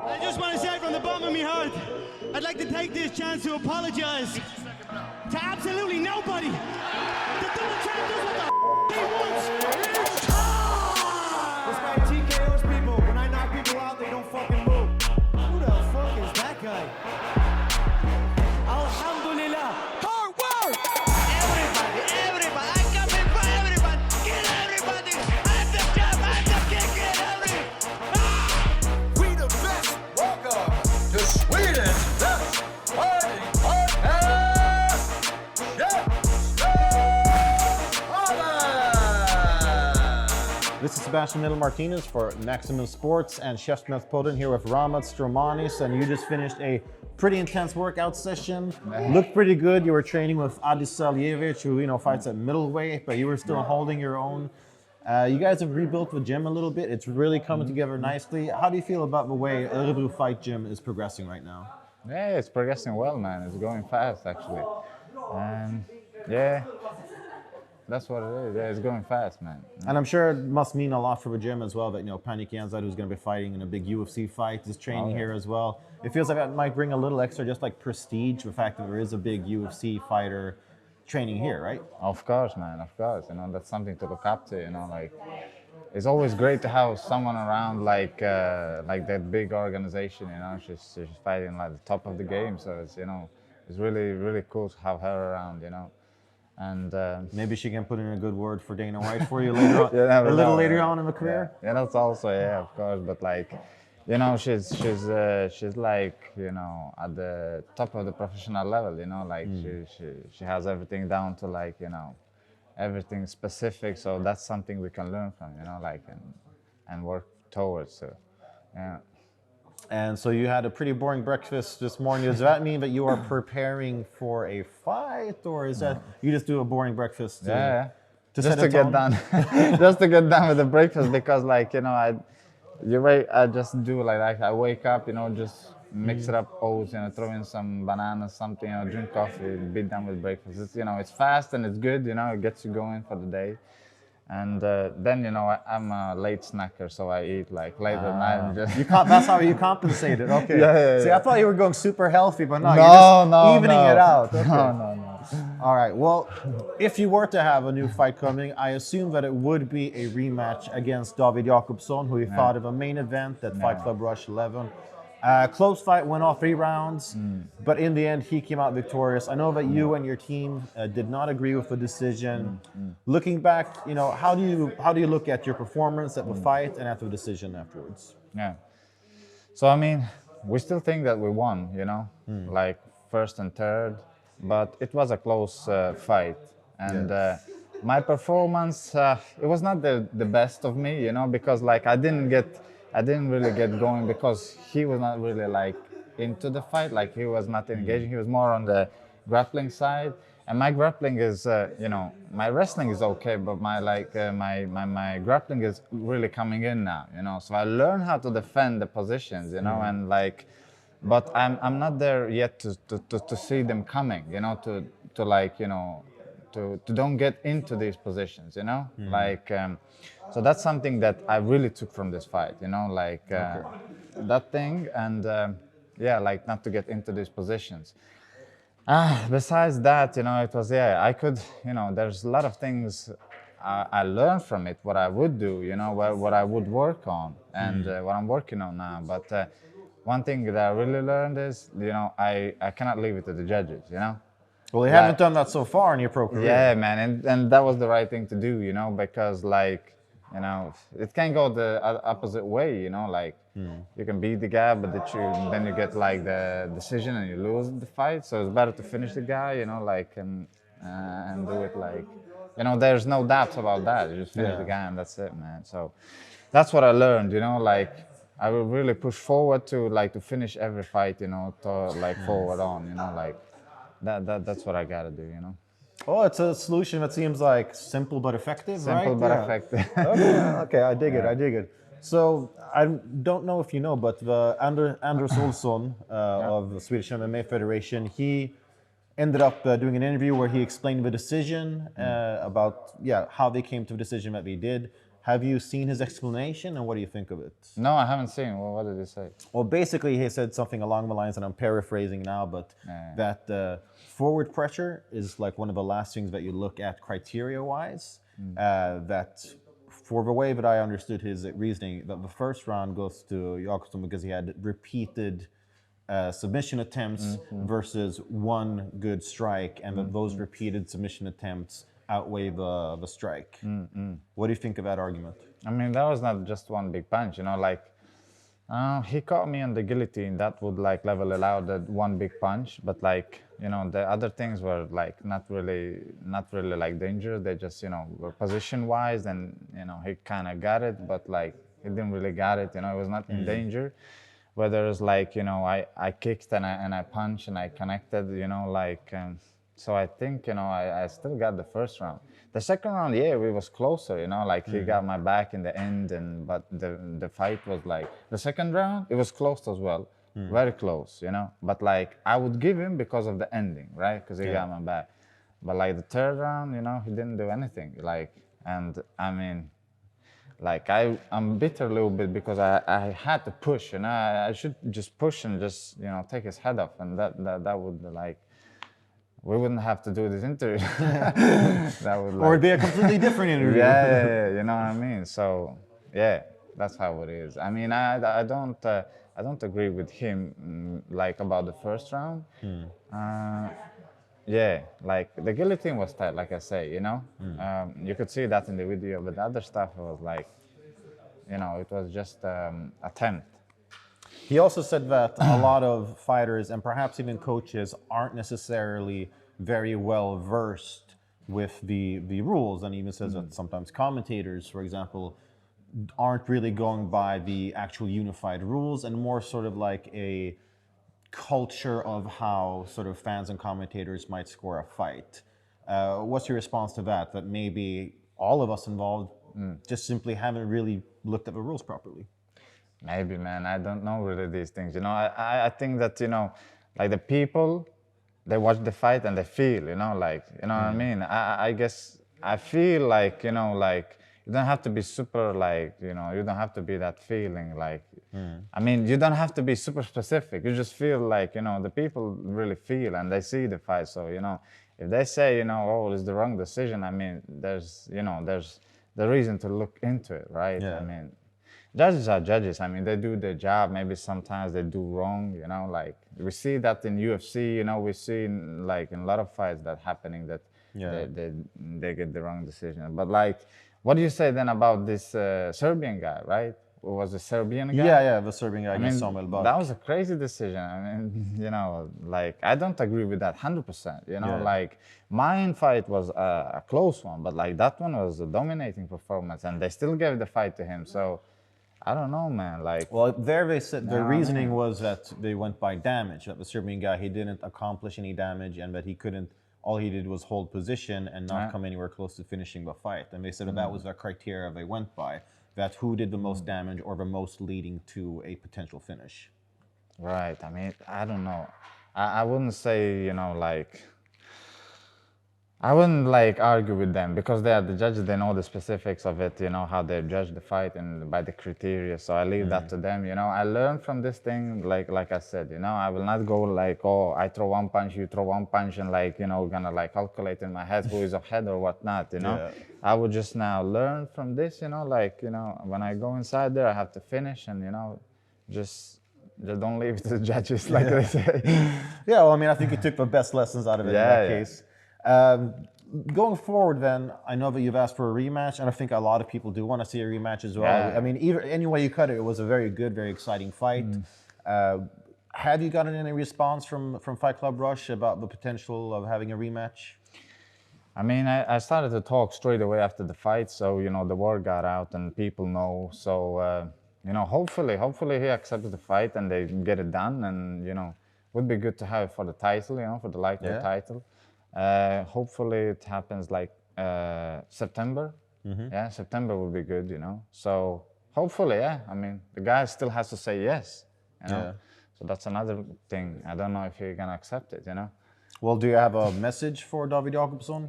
I just want to say from the bottom of my heart, I'd like to take this chance to apologize to absolutely nobody. The double champ does what the he wants. This guy TKOs people. When I knock people out, they don't fucking move. Who the fuck is that guy? Alhamdulillah. Hard work! Everybody, I come in for everybody. Get everybody. I'm the champ, I'm the king, get everybody. We the best. Welcome to Sweden's best fighting podcast. This is Sebastian Vendel-Martinez for Maximum Sports and Chefsmässpodden here with Rahmads Stromanis, and you just finished a pretty intense workout session. Looked pretty good. You were training with Adis Saljevic, who fights at middleweight, but you were still holding your own. You guys have rebuilt the gym a little bit. It's really coming together nicely. How do you feel about the way Örebro Fight Gym is progressing right now? Yeah, it's progressing well, man. It's going fast, actually. And yeah, that's what it is. Yeah, it's going fast, man. And I'm sure it must mean a lot for the gym as well that, Panik Janzad, who's going to be fighting in a big UFC fight, is training here as well. It feels like that might bring a little extra, just like prestige, the fact that there is a big UFC fighter training here, right? Of course, man, of course. That's something to look up to, It's always great to have someone around like that big organization, She's fighting like the top of the game, so it's, it's really, really cool to have her around, And maybe she can put in a good word for Dana White for you later on, later on in the career. Yeah, that's also of course. But she's like at the top of the professional level. She has everything down to everything specific. So that's something we can learn from. And work towards. So yeah. And so you had a pretty boring breakfast this morning. Does that mean that you are preparing for a fight, or is that you just do a boring breakfast? Just to get done, just to get done with the breakfast, because I just do I wake up, just mix it up oats, throw in some bananas, something, drink coffee, be done with breakfast. It's it's fast and it's good, it gets you going for the day. And then I'm a late snacker, so I eat late at night. And that's how you compensate it. Okay. Yeah. See, I thought you were going super healthy, but no, you're just evening it out. Okay. No. All right. Well, if you were to have a new fight coming, I assume that it would be a rematch against David Jacobsson, who you fought in a main event at Fight Club Rush 11. Close fight, went all 3 rounds, but in the end, he came out victorious. I know that you and your team did not agree with the decision. Looking back, how do you look at your performance at the fight and at the decision afterwards? Yeah. So we still think that we won, like first and third, but it was a close fight, and my performance it was not the best of me, because I didn't really get going because he was not really into the fight. He was not engaging. He was more on the grappling side. And my grappling is, my wrestling is okay, but my grappling is really coming in now. So I learned how to defend the positions, and but I'm not there yet to see them coming, to don't get into these positions, so that's something that I really took from this fight, that thing, and not to get into these positions. Besides that, it was, I could, there's a lot of things I learned from it, what I would do, what I would work on, and what I'm working on now. But one thing that I really learned is, I cannot leave it to the judges, Well, you haven't done that so far in your pro career. Yeah, man, and that was the right thing to do, because it can go the opposite way, you can beat the guy, but then you get the decision and you lose the fight. So it's better to finish the guy, and do it there's no doubts about that. You just finish the guy and that's it, man. So that's what I learned, I will really push forward to finish every fight, forward on, that's what I gotta do, Oh, it's a solution that seems simple but effective, right? Simple but effective. Okay, I dig it. So I don't know if you know, but the Anders Olsson of the Swedish MMA Federation, he ended up doing an interview where he explained the decision about how they came to the decision that they did, Have you seen his explanation, and what do you think of it? No, I haven't seen. Well, what did he say? Well, basically, he said something along the lines, and I'm paraphrasing now, but that forward pressure is like one of the last things that you look at criteria-wise. That, for the way that I understood his reasoning, that the first round goes to Jacobsson because he had repeated submission attempts versus one good strike, and that those repeated submission attempts outweigh the strike. What do you think of that argument? I mean, that was not just one big punch, you know, like he caught me on the guillotine. That would like level it out, that one big punch. But like, you know, the other things were like not really like danger. They just, you know, were position wise, and you know, he kind of got it, but like he didn't really got it. You know, it was not in danger. Whether it's like, you know, I kicked and I punched and I connected, you know, like. So I think, you know, I still got the first round. The second round, yeah, it was closer, you know, like he got my back in the end, but the fight was like, the second round, it was close as well, very close, you know. But like, I would give him because of the ending, right? Because he got my back. But like the third round, you know, he didn't do anything. Like, and I mean, like I'm bitter a little bit because I had to push, and I should just push and just, you know, take his head off, and that would like, we wouldn't have to do this interview. That would, like, Or it'd be a completely different interview. yeah, you know what I mean. So yeah, that's how it is. I mean, I don't agree with him like about the first round. Yeah, like the guillotine was tight, like I say, you know. You could see that in the video, but the other stuff was like, you know, it was just attempt. He also said that a lot of fighters and perhaps even coaches aren't necessarily very well versed with the rules, and even says that sometimes commentators, for example, aren't really going by the actual unified rules, and more sort of like a culture of how sort of fans and commentators might score a fight. What's your response to that? That maybe all of us involved just simply haven't really looked at the rules properly? Maybe, man. I don't know really these things. You know, I think that, you know, like the people, they watch the fight and they feel, you know, like, you know what I mean? I guess I feel like, you know, like you don't have to be super like, you know, you don't have to be that feeling like, I mean, you don't have to be super specific. You just feel like, you know, the people really feel and they see the fight. So, you know, if they say, you know, oh, it's the wrong decision, I mean, there's, you know, there's the reason to look into it, right? Yeah. I mean, judges are judges. I mean, they do their job. Maybe sometimes they do wrong, you know, like we see that in UFC, you know, we see like in a lot of fights that happening that they get the wrong decision. But like, what do you say then about this Serbian guy, right? Was a Serbian guy? Yeah, the Serbian guy, I mean, Samuel Buck. that was a crazy decision. I mean, you know, like, I don't agree with that 100%. You know, like, my fight was a close one, but like that one was a dominating performance, and they still gave the fight to him. So, I don't know, man. Like, well, there they said their reasoning was that they went by damage. That the Serbian guy, he didn't accomplish any damage, and that he couldn't. All he did was hold position and not come anywhere close to finishing the fight. And they said that was the criteria they went by. That who did the most damage or the most leading to a potential finish. Right. I mean, I don't know. I wouldn't say, you know, like, I wouldn't like argue with them because they are the judges. They know the specifics of it, you know, how they judge the fight and by the criteria. So I leave that to them, you know. I learned from this thing, like I said, you know, I will not go like, oh, I throw one punch, you throw one punch, and like, you know, gonna like calculate in my head who is ahead or whatnot, you know. I would just now learn from this, you know, like, you know, when I go inside there, I have to finish, and, you know, just don't leave it to the judges, like they say. Yeah, well, I mean, I think you took the best lessons out of it in that case. Going forward, then, I know that you've asked for a rematch, and I think a lot of people do want to see a rematch as well. I mean, any way you cut it, it was a very good, very exciting fight. Have you gotten any response from Fight Club Rush about the potential of having a rematch? I mean, I started to talk straight away after the fight, so, you know, the word got out and people know. So, you know, hopefully he accepts the fight and they get it done, and, you know, would be good to have it for the title, you know, for the lightweight title. Hopefully it happens like September. Yeah, September would be good, you know. So hopefully, yeah. I mean, the guy still has to say yes, you know. So that's another thing. I don't know if he's gonna accept it, you know. Well, do you have a message for David Jacobsson?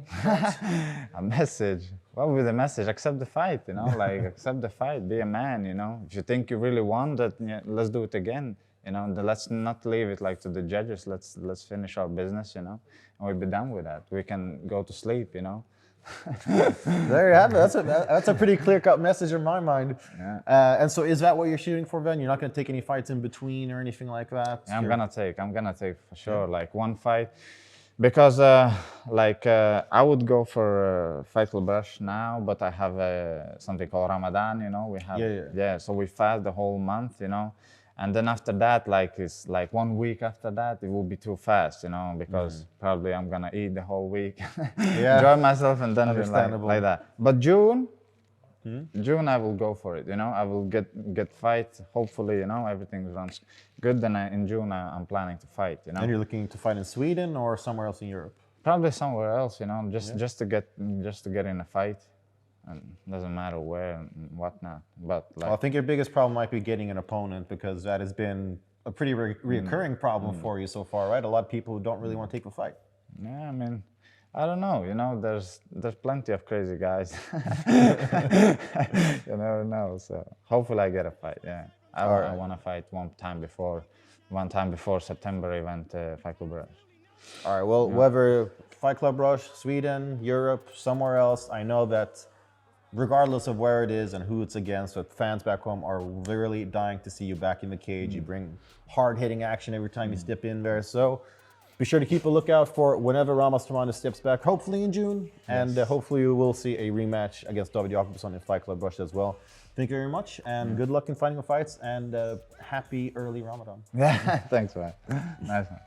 A message? What would be the message? Accept the fight, you know, like accept the fight, be a man, you know. If you think you really won that, yeah, let's do it again, you know. Let's not leave it like to the judges. Let's finish our business, you know, and we'll be done with that. We can go to sleep, you know. There you have it. That's a pretty clear-cut message in my mind. Yeah. And so, is that what you're shooting for, Ven? You're not going to take any fights in between or anything like that? Yeah, I'm gonna take for sure, like one fight, because I would go for Fight Club Rush now, but I have something called Ramadan, you know. We have so we fast the whole month, you know. And then after that, like it's like 1 week after that, it will be too fast, you know, because probably I'm gonna eat the whole week, enjoy myself, and then like that. But June I will go for it, you know. I will get fight. Hopefully, you know, everything runs good. Then in June I'm planning to fight, you know. And you're looking to fight in Sweden or somewhere else in Europe? Probably somewhere else, you know, just to get in a fight. And doesn't matter where and whatnot, but like, Well, I think your biggest problem might be getting an opponent, because that has been a pretty recurring problem for you so far, right? A lot of people who don't really want to take the fight. Yeah, I mean, I don't know. You know, there's plenty of crazy guys. You never know. So hopefully I get a fight. Yeah, I want to fight one time before September event, Fight Club Rush. All right. Well, whether Fight Club Rush, Sweden, Europe, somewhere else, I know that regardless of where it is and who it's against, but fans back home are really dying to see you back in the cage. You bring hard-hitting action every time you step in there. So be sure to keep a lookout for whenever Rahmads Stromanis steps back, hopefully in June. And hopefully we will see a rematch against David Jacobsson in Fight Club Rush as well. Thank you very much, and good luck in fighting the fights, and happy early Ramadan. Yeah, thanks, man. Nice one.